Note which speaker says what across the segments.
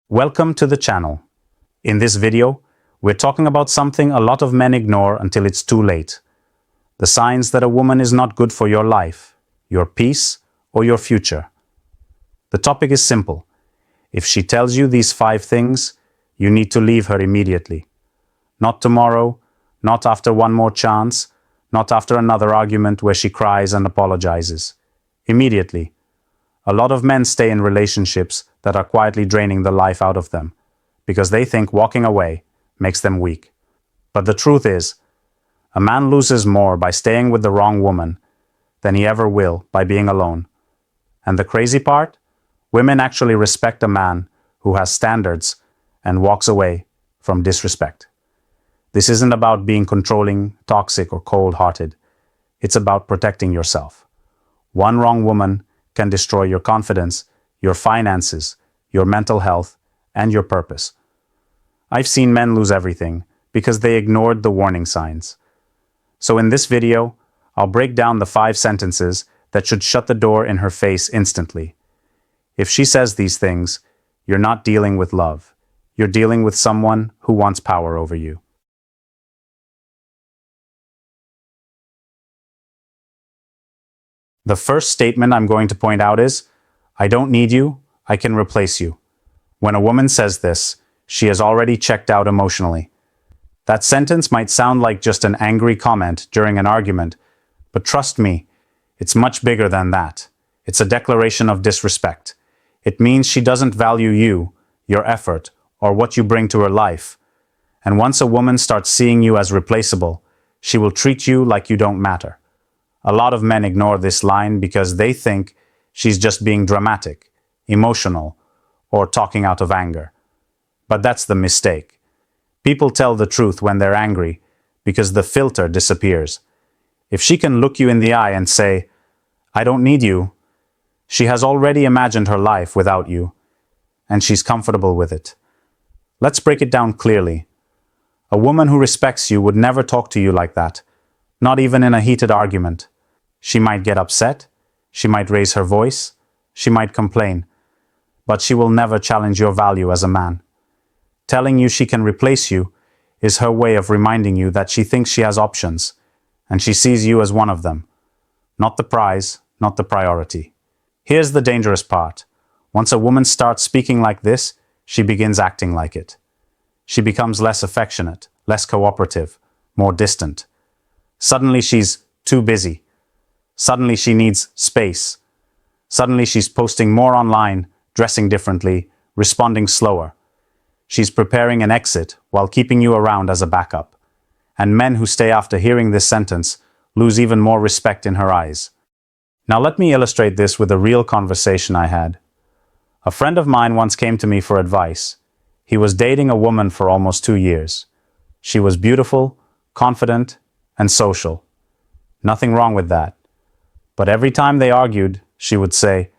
Speaker 1: Welcome to the channel. In this video, we're talking about something a lot of men ignore until it's too late. The signs that a woman is not good for your life, your peace, or your future. The topic is simple. If she tells you these 5 things, you need to leave her immediately. Not tomorrow, not after one more chance, not after another argument where she cries and apologizes. Immediately. A lot of men stay in relationships that are quietly draining the life out of them, because they think walking away makes them weak. But the truth is, a man loses more by staying with the wrong woman than he ever will by being alone. And the crazy part? Women actually respect a man who has standards and walks away from disrespect. This isn't about being controlling, toxic, or cold-hearted. It's about protecting yourself. One wrong woman can destroy your confidence, your finances, your mental health, and your purpose. I've seen men lose everything because they ignored the warning signs. So in this video, I'll break down the 5 sentences that should shut the door in her face instantly. If she says these things, you're not dealing with love. You're dealing with someone who wants power over you. The first statement I'm going to point out is, I don't need you, I can replace you. When a woman says this, she has already checked out emotionally. That sentence might sound like just an angry comment during an argument, but trust me, it's much bigger than that. It's a declaration of disrespect. It means she doesn't value you, your effort, or what you bring to her life. And once a woman starts seeing you as replaceable, she will treat you like you don't matter. A lot of men ignore this line because they think she's just being dramatic, emotional, or talking out of anger. But that's the mistake. People tell the truth when they're angry because the filter disappears. If she can look you in the eye and say, I don't need you, she has already imagined her life without you, and she's comfortable with it. Let's break it down clearly. A woman who respects you would never talk to you like that, not even in a heated argument. She might get upset, she might raise her voice, she might complain, but she will never challenge your value as a man. Telling you she can replace you is her way of reminding you that she thinks she has options, and she sees you as one of them. Not the prize, not the priority. Here's the dangerous part. Once a woman starts speaking like this, she begins acting like it. She becomes less affectionate, less cooperative, more distant. Suddenly she's too busy. Suddenly she needs space. Suddenly she's posting more online, dressing differently, responding slower. She's preparing an exit while keeping you around as a backup. And men who stay after hearing this sentence lose even more respect in her eyes. Now let me illustrate this with a real conversation I had. A friend of mine once came to me for advice. He was dating a woman for almost 2 years. She was beautiful, confident, and social. Nothing wrong with that. But every time they argued, she would say,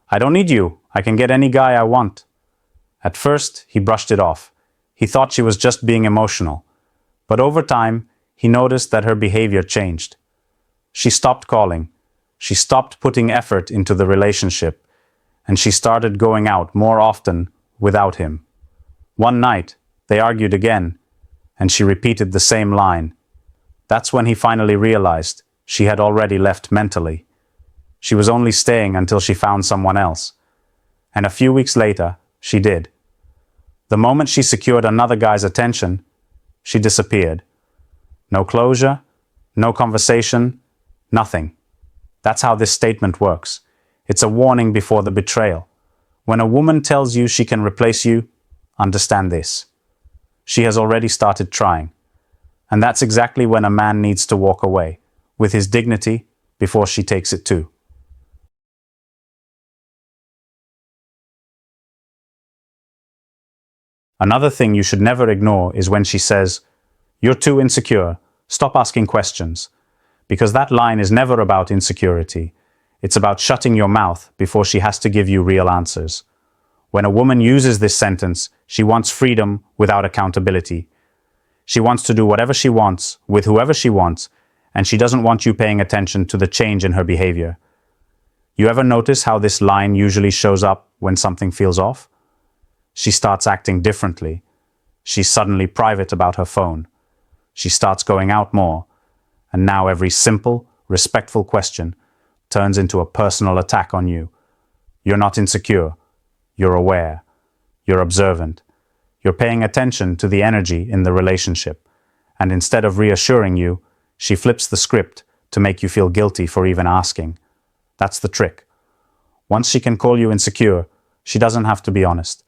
Speaker 1: I don't need you, I can get any guy I want. At first, he brushed it off. He thought she was just being emotional. But over time, he noticed that her behavior changed. She stopped calling. She stopped putting effort into the relationship. And she started going out more often without him. One night, they argued again, and she repeated the same line. That's when he finally realized she had already left mentally. She was only staying until she found someone else. And a few weeks later, she did. The moment she secured another guy's attention, she disappeared. No closure, no conversation, nothing. That's how this statement works. It's a warning before the betrayal. When a woman tells you she can replace you, understand this. She has already started trying. And that's exactly when a man needs to walk away, with his dignity, before she takes it too. Another thing you should never ignore is when she says, you're too insecure, stop asking questions. Because that line is never about insecurity. It's about shutting your mouth before she has to give you real answers. When a woman uses this sentence, she wants freedom without accountability. She wants to do whatever she wants, with whoever she wants, and she doesn't want you paying attention to the change in her behavior. You ever notice how this line usually shows up when something feels off? She starts acting differently. She's suddenly private about her phone. She starts going out more. And now every simple, respectful question turns into a personal attack on you. You're not insecure. You're aware. You're observant. You're paying attention to the energy in the relationship. And instead of reassuring you, she flips the script to make you feel guilty for even asking. That's the trick. Once she can call you insecure, she doesn't have to be honest.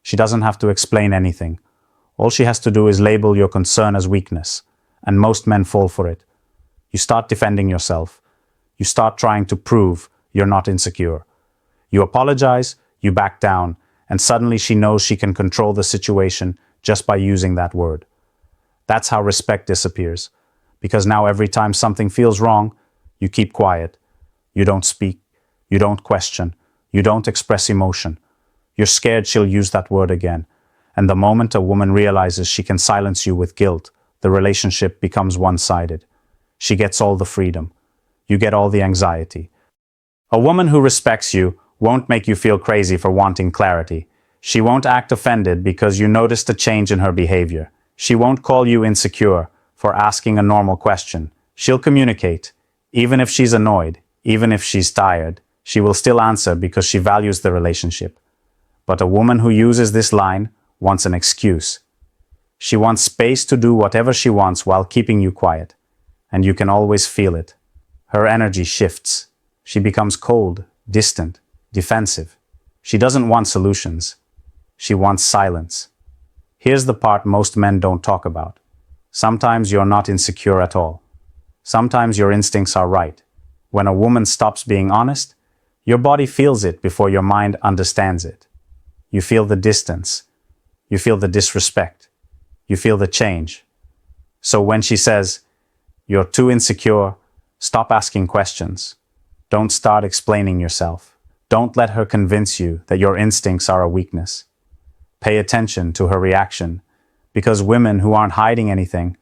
Speaker 1: She doesn't have to explain anything. All she has to do is label your concern as weakness, and most men fall for it. You start defending yourself. You start trying to prove you're not insecure. You apologize, you back down, and suddenly she knows she can control the situation just by using that word. That's how respect disappears, because now every time something feels wrong, you keep quiet. You don't speak. You don't question. You don't express emotion. You're scared she'll use that word again. And the moment a woman realizes she can silence you with guilt, the relationship becomes one-sided. She gets all the freedom. You get all the anxiety. A woman who respects you won't make you feel crazy for wanting clarity. She won't act offended because you noticed a change in her behavior. She won't call you insecure for asking a normal question. She'll communicate. Even if she's annoyed, even if she's tired, she will still answer because she values the relationship. But a woman who uses this line wants an excuse. She wants space to do whatever she wants while keeping you quiet. And you can always feel it. Her energy shifts. She becomes cold, distant, defensive. She doesn't want solutions. She wants silence. Here's the part most men don't talk about. Sometimes you're not insecure at all. Sometimes your instincts are right. When a woman stops being honest, your body feels it before your mind understands it. You feel the distance. You feel the disrespect. You feel the change. So when she says, "You're too insecure," stop asking questions. Don't start explaining yourself. Don't let her convince you that your instincts are a weakness. Pay attention to her reaction, because women who aren't hiding anything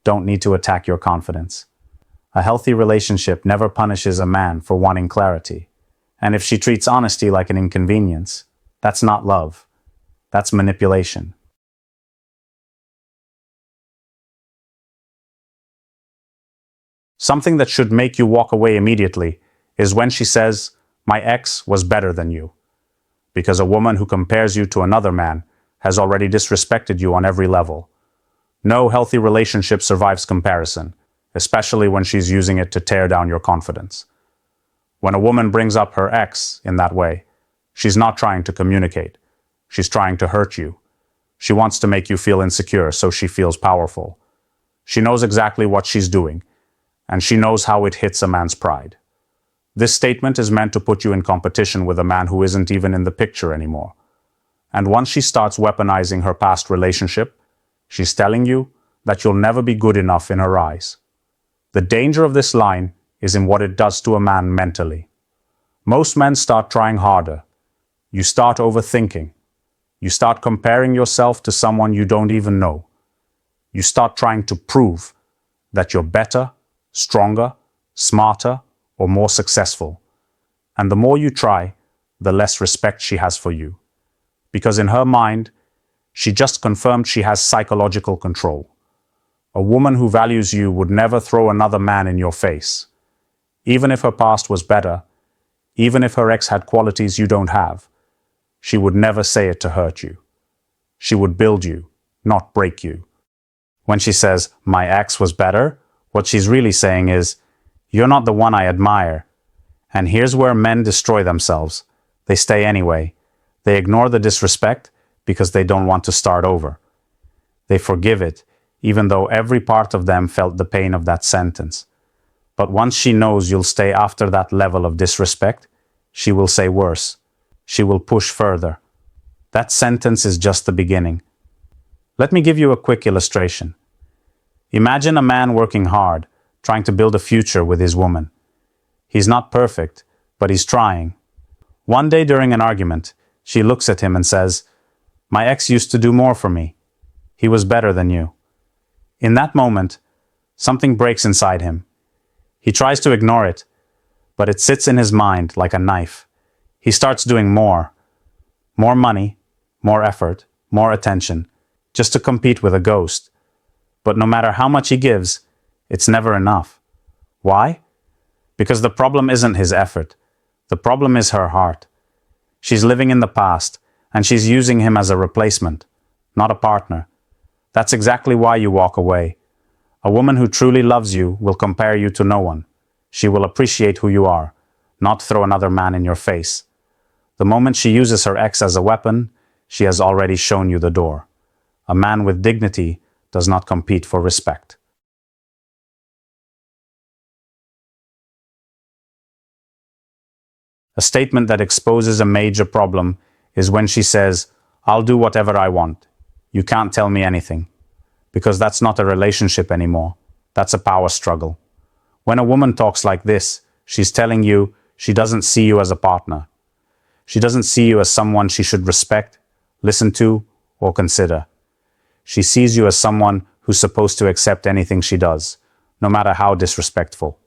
Speaker 1: don't need to attack your confidence. A healthy relationship never punishes a man for wanting clarity. And if she treats honesty like an inconvenience, that's not love. That's manipulation. Something that should make you walk away immediately is when she says, "My ex was better than you." Because a woman who compares you to another man has already disrespected you on every level. No healthy relationship survives comparison, especially when she's using it to tear down your confidence. When a woman brings up her ex in that way, she's not trying to communicate. She's trying to hurt you. She wants to make you feel insecure so she feels powerful. She knows exactly what she's doing, and she knows how it hits a man's pride. This statement is meant to put you in competition with a man who isn't even in the picture anymore. And once she starts weaponizing her past relationship, she's telling you that you'll never be good enough in her eyes. The danger of this line is in what it does to a man mentally. Most men start trying harder. You start overthinking. You start comparing yourself to someone you don't even know. You start trying to prove that you're better, stronger, smarter, or more successful. And the more you try, the less respect she has for you. Because in her mind, she just confirmed she has psychological control. A woman who values you would never throw another man in your face. Even if her past was better, even if her ex had qualities you don't have, she would never say it to hurt you. She would build you, not break you. When she says, "My ex was better," what she's really saying is, "You're not the one I admire." And here's where men destroy themselves. They stay anyway. They ignore the disrespect because they don't want to start over. They forgive it, even though every part of them felt the pain of that sentence. But once she knows you'll stay after that level of disrespect, she will say worse. She will push further. That sentence is just the beginning. Let me give you a quick illustration. Imagine a man working hard, trying to build a future with his woman. He's not perfect, but he's trying. One day during an argument, she looks at him and says, "My ex used to do more for me. He was better than you." In that moment, something breaks inside him. He tries to ignore it, but it sits in his mind like a knife. He starts doing more. More money, more effort, more attention, just to compete with a ghost. But no matter how much he gives, it's never enough. Why? Because the problem isn't his effort. The problem is her heart. She's living in the past, and she's using him as a replacement, not a partner. That's exactly why you walk away. A woman who truly loves you will compare you to no one. She will appreciate who you are, not throw another man in your face. The moment she uses her ex as a weapon, she has already shown you the door. A man with dignity does not compete for respect. A statement that exposes a major problem is when she says, "I'll do whatever I want. You can't tell me anything." Because that's not a relationship anymore. That's a power struggle. When a woman talks like this, she's telling you she doesn't see you as a partner. She doesn't see you as someone she should respect, listen to, or consider. She sees you as someone who's supposed to accept anything she does, no matter how disrespectful.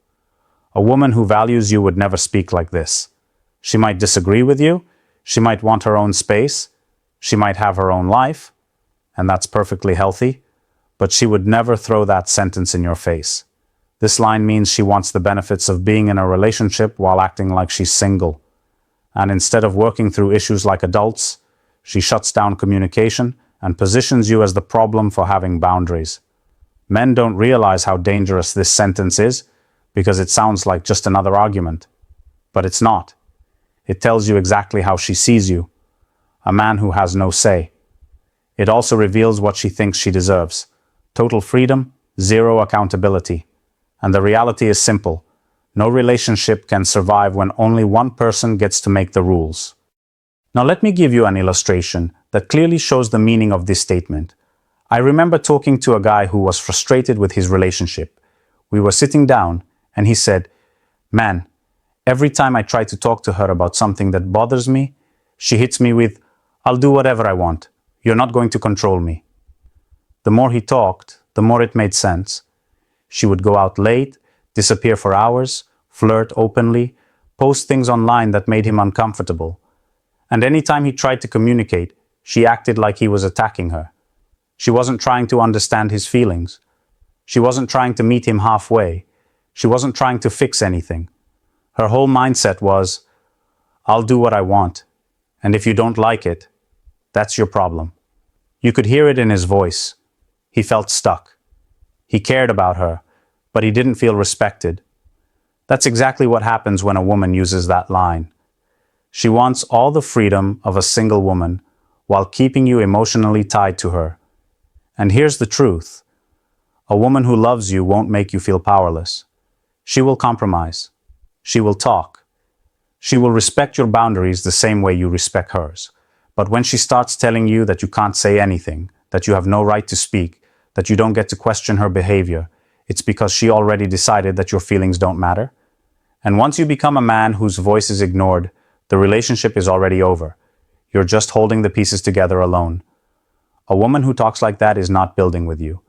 Speaker 1: A woman who values you would never speak like this. She might disagree with you, she might want her own space, she might have her own life, and that's perfectly healthy, but she would never throw that sentence in your face. This line means she wants the benefits of being in a relationship while acting like she's single. And instead of working through issues like adults, she shuts down communication and positions you as the problem for having boundaries. Men don't realize how dangerous this sentence is because it sounds like just another argument. But it's not. It tells you exactly how she sees you. A man who has no say. It also reveals what she thinks she deserves. Total freedom, zero accountability. And the reality is simple. No relationship can survive when only one person gets to make the rules. Now let me give you an illustration that clearly shows the meaning of this statement. I remember talking to a guy who was frustrated with his relationship. We were sitting down and he said, "Man, every time I try to talk to her about something that bothers me, she hits me with, 'I'll do whatever I want. You're not going to control me.'" The more he talked, the more it made sense. She would go out late, disappear for hours, flirt openly, post things online that made him uncomfortable. And anytime he tried to communicate, she acted like he was attacking her. She wasn't trying to understand his feelings. She wasn't trying to meet him halfway. She wasn't trying to fix anything. Her whole mindset was, "I'll do what I want. And if you don't like it, that's your problem." You could hear it in his voice. He felt stuck. He cared about her, but he didn't feel respected. That's exactly what happens when a woman uses that line. She wants all the freedom of a single woman while keeping you emotionally tied to her. And here's the truth. A woman who loves you won't make you feel powerless. She will compromise. She will talk. She will respect your boundaries the same way you respect hers. But when she starts telling you that you can't say anything, that you have no right to speak, that you don't get to question her behavior, it's because she already decided that your feelings don't matter. And once you become a man whose voice is ignored, the relationship is already over. You're just holding the pieces together alone. A woman who talks like that is not building with you.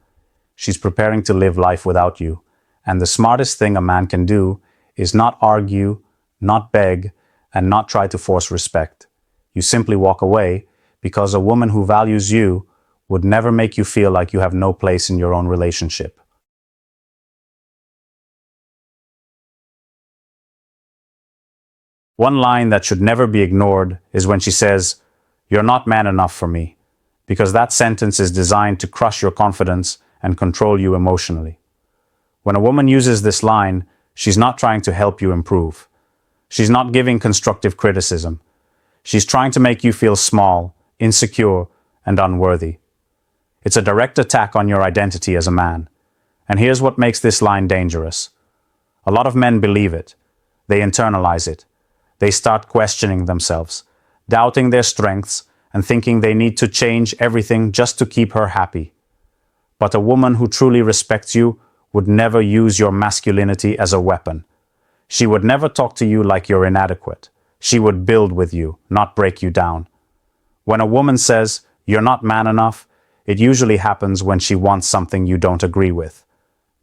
Speaker 1: She's preparing to live life without you. And the smartest thing a man can do is not argue, not beg, and not try to force respect. You simply walk away because a woman who values you would never make you feel like you have no place in your own relationship. One line that should never be ignored is when she says, "You're not man enough for me," because that sentence is designed to crush your confidence and control you emotionally. When a woman uses this line, she's not trying to help you improve. She's not giving constructive criticism. She's trying to make you feel small, insecure, and unworthy. It's a direct attack on your identity as a man. And here's what makes this line dangerous. A lot of men believe it. They internalize it. They start questioning themselves, doubting their strengths, and thinking they need to change everything just to keep her happy. But a woman who truly respects you would never use your masculinity as a weapon. She would never talk to you like you're inadequate. She would build with you, not break you down. When a woman says, "You're not man enough," it usually happens when she wants something you don't agree with.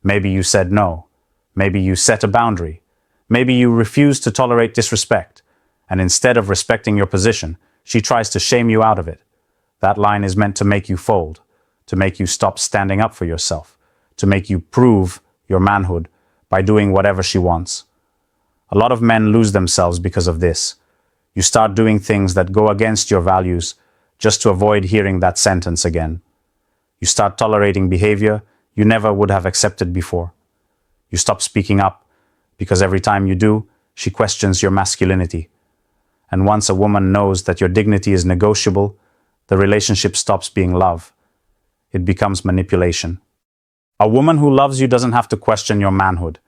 Speaker 1: Maybe you said no. Maybe you set a boundary. Maybe you refuse to tolerate disrespect. And instead of respecting your position, she tries to shame you out of it. That line is meant to make you fold, to make you stop standing up for yourself, to make you prove your manhood by doing whatever she wants. A lot of men lose themselves because of this. You start doing things that go against your values just to avoid hearing that sentence again. You start tolerating behavior you never would have accepted before. You stop speaking up because every time you do, she questions your masculinity. And once a woman knows that your dignity is negotiable, the relationship stops being love. It becomes manipulation. A woman who loves you doesn't have to question your manhood.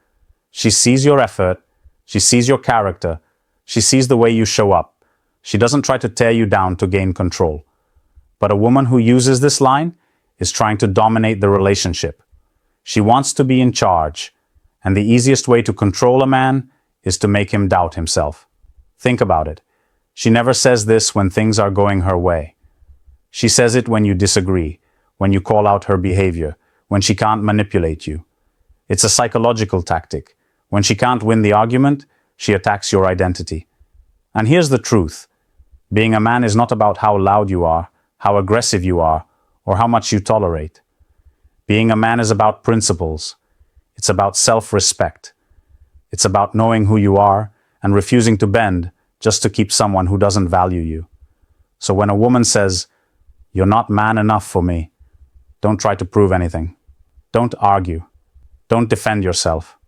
Speaker 1: She sees your effort, she sees your character, she sees the way you show up. She doesn't try to tear you down to gain control. But a woman who uses this line is trying to dominate the relationship. She wants to be in charge, and the easiest way to control a man is to make him doubt himself. Think about it. She never says this when things are going her way. She says it when you disagree, when you call out her behavior, when she can't manipulate you. It's a psychological tactic. When she can't win the argument, she attacks your identity. And here's the truth. Being a man is not about how loud you are, how aggressive you are, or how much you tolerate. Being a man is about principles. It's about self-respect. It's about knowing who you are and refusing to bend just to keep someone who doesn't value you. So when a woman says, "You're not man enough for me," don't try to prove anything. Don't argue. Don't defend yourself.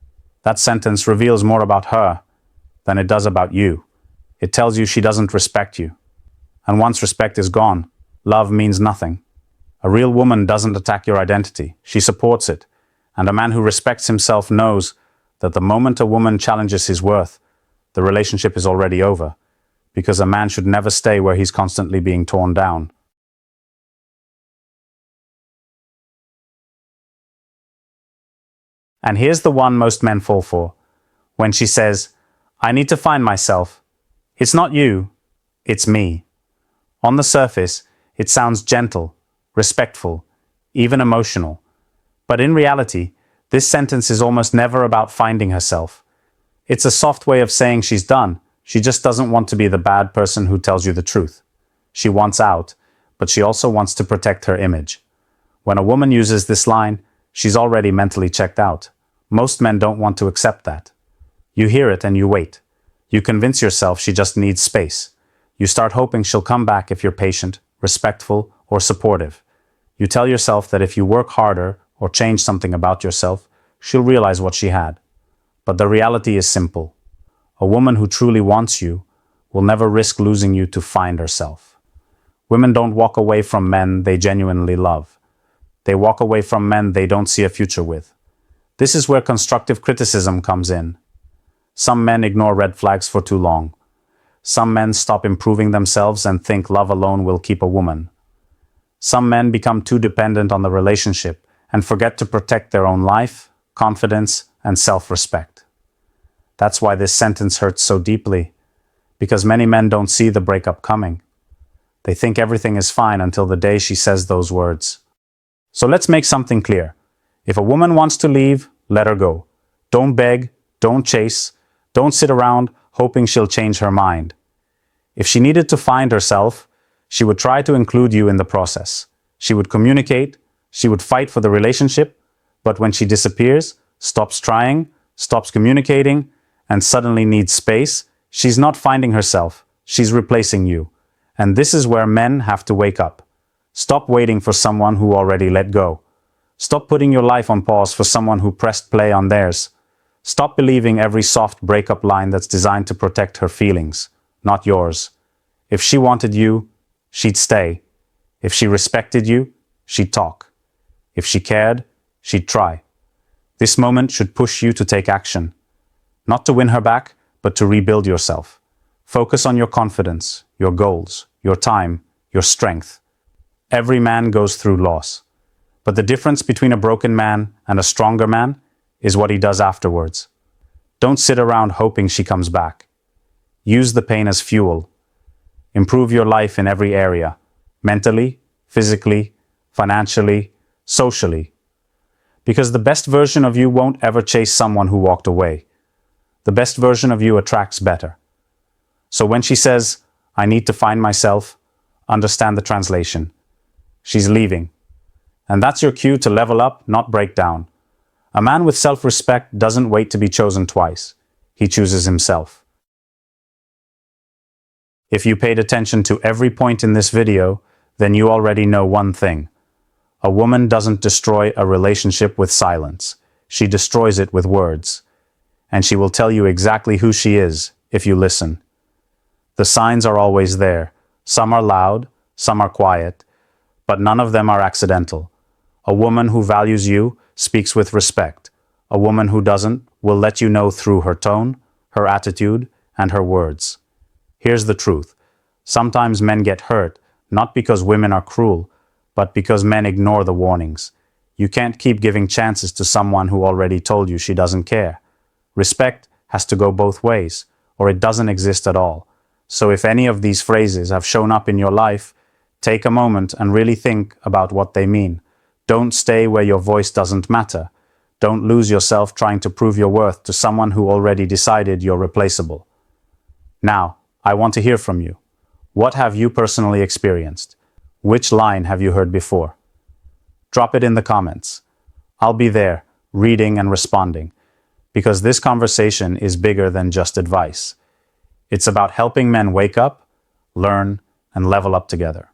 Speaker 1: That sentence reveals more about her than it does about you. It tells you she doesn't respect you. And once respect is gone, love means nothing. A real woman doesn't attack your identity. She supports it. And a man who respects himself knows that the moment a woman challenges his worth, the relationship is already over, because a man should never stay where he's constantly being torn down. And here's the one most men fall for. When she says, "I need to find myself," it's not you, it's me. On the surface, it sounds gentle, respectful, even emotional. But in reality, this sentence is almost never about finding herself. It's a soft way of saying she's done. She just doesn't want to be the bad person who tells you the truth. She wants out, but she also wants to protect her image. When a woman uses this line, she's already mentally checked out. Most men don't want to accept that. You hear it and you wait. You convince yourself she just needs space. You start hoping she'll come back if you're patient, respectful, or supportive. You tell yourself that if you work harder or change something about yourself, she'll realize what she had. But the reality is simple. A woman who truly wants you will never risk losing you to find herself. Women don't walk away from men they genuinely love. They walk away from men they don't see a future with. This is where constructive criticism comes in. Some men ignore red flags for too long. Some men stop improving themselves and think love alone will keep a woman. Some men become too dependent on the relationship and forget to protect their own life, confidence, and self-respect. That's why this sentence hurts so deeply, because many men don't see the breakup coming. They think everything is fine until the day she says those words. So let's make something clear. If a woman wants to leave, let her go. Don't beg, don't chase, don't sit around hoping she'll change her mind. If she needed to find herself, she would try to include you in the process. She would communicate, she would fight for the relationship, but when she disappears, stops trying, stops communicating, and suddenly needs space, she's not finding herself, she's replacing you. And this is where men have to wake up. Stop waiting for someone who already let go. Stop putting your life on pause for someone who pressed play on theirs. Stop believing every soft breakup line that's designed to protect her feelings, not yours. If she wanted you, she'd stay. If she respected you, she'd talk. If she cared, she'd try. This moment should push you to take action. Not to win her back, but to rebuild yourself. Focus on your confidence, your goals, your time, your strength. Every man goes through loss. But the difference between a broken man and a stronger man is what he does afterwards. Don't sit around hoping she comes back. Use the pain as fuel. Improve your life in every area, mentally, physically, financially, socially. Because the best version of you won't ever chase someone who walked away. The best version of you attracts better. So when she says, "I need to find myself," understand the translation. She's leaving. And that's your cue to level up, not break down. A man with self-respect doesn't wait to be chosen twice. He chooses himself. If you paid attention to every point in this video, then you already know one thing. A woman doesn't destroy a relationship with silence. She destroys it with words. And she will tell you exactly who she is if you listen. The signs are always there. Some are loud, some are quiet, but none of them are accidental. A woman who values you speaks with respect. A woman who doesn't will let you know through her tone, her attitude, and her words. Here's the truth. Sometimes men get hurt, not because women are cruel, but because men ignore the warnings. You can't keep giving chances to someone who already told you she doesn't care. Respect has to go both ways, or it doesn't exist at all. So if any of these phrases have shown up in your life, take a moment and really think about what they mean. Don't stay where your voice doesn't matter. Don't lose yourself trying to prove your worth to someone who already decided you're replaceable. Now, I want to hear from you. What have you personally experienced? Which line have you heard before? Drop it in the comments. I'll be there, reading and responding, because this conversation is bigger than just advice. It's about helping men wake up, learn, and level up together.